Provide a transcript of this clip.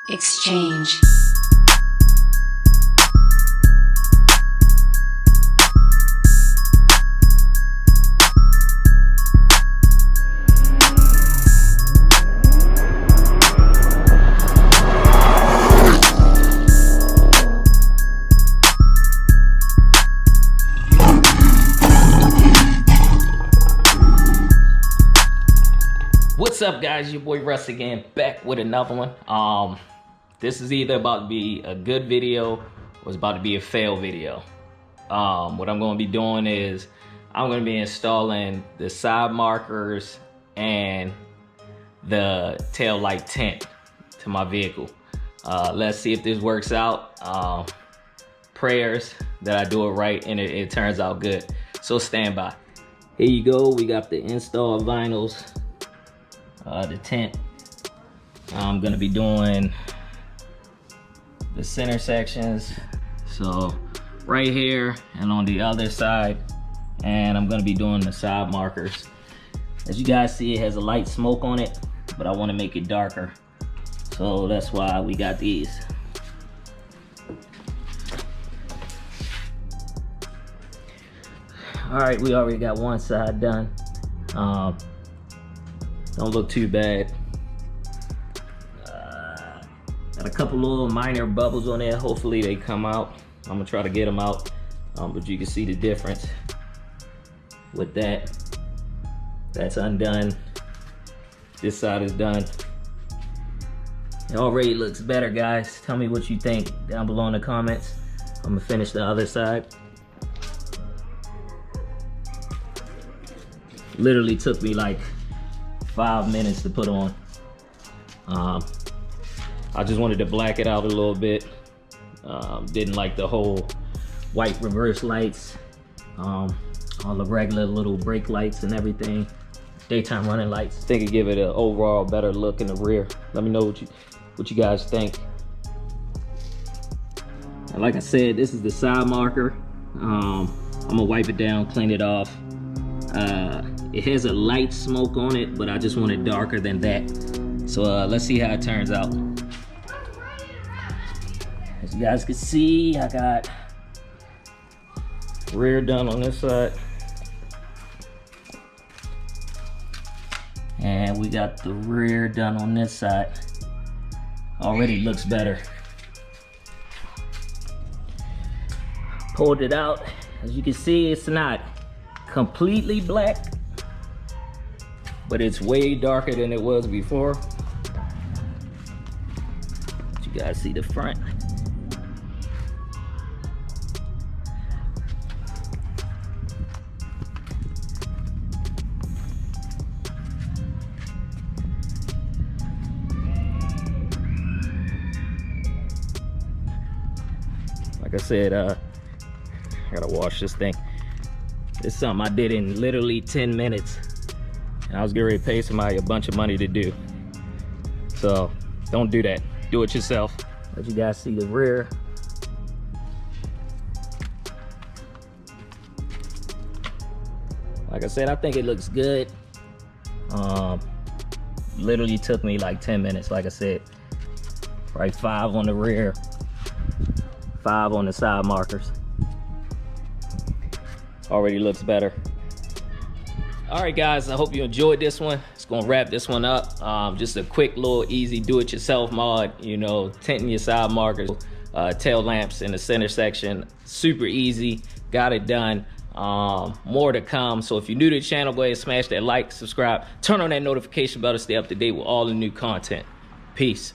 Exchange. What's up, guys? Your boy Russ again, back with another one. This is either about to be a good video or it's about to be a fail video. What I'm going to be doing is I'm going to be installing the side markers and the tail light tint to my vehicle. Let's see if this works out. Prayers that I do it right and it turns out good. So stand by. Here you go. We got the install vinyls. The tint. I'm gonna be doing the center sections, so right here and on the other side, and I'm gonna be doing the side markers. As you guys see, it has a light smoke on it, but I want to make it darker, so that's why we got these. All right, we already got one side done. Don't look too bad. Got a couple little minor bubbles on there. Hopefully they come out. I'm gonna try to get them out. But you can see the difference with that. That's undone. This side is done. It already looks better, guys. Tell me what you think down below in the comments. I'm gonna finish the other side. Literally took me like 5 minutes to put on. I just wanted to black it out a little bit. Didn't like the whole white reverse lights, all the regular little brake lights and everything, daytime running lights. I think it give it an overall better look in the rear. Let me know what you guys think. And like I said, this is the side marker. I'm gonna wipe it down, clean it off. It has a light smoke on it, but I just want it darker than that. So let's see how it turns out. As you guys can see, I got rear done on this side. And we got the rear done on this side. Already looks better. Pulled it out. As you can see, it's not completely black, but it's way darker than it was before. You guys see the front. Like I said, I gotta wash this thing. It's something I did in literally 10 minutes. And I was getting ready to pay somebody a bunch of money to do. So don't do that. Do it yourself. Let you guys see the rear. Like I said, I think it looks good. Literally took me like 10 minutes, like I said. Right, 5 on the rear, 5 on the side markers. Already looks better. All right, guys, I hope you enjoyed this one. It's gonna wrap this one up. Just a quick little easy do-it-yourself mod, you know, tinting your side markers, tail lamps in the center section. Super easy, got it done. More to come. So if you're new to the channel, go ahead and smash that like, subscribe, turn on that notification bell to stay up to date with all the new content. Peace.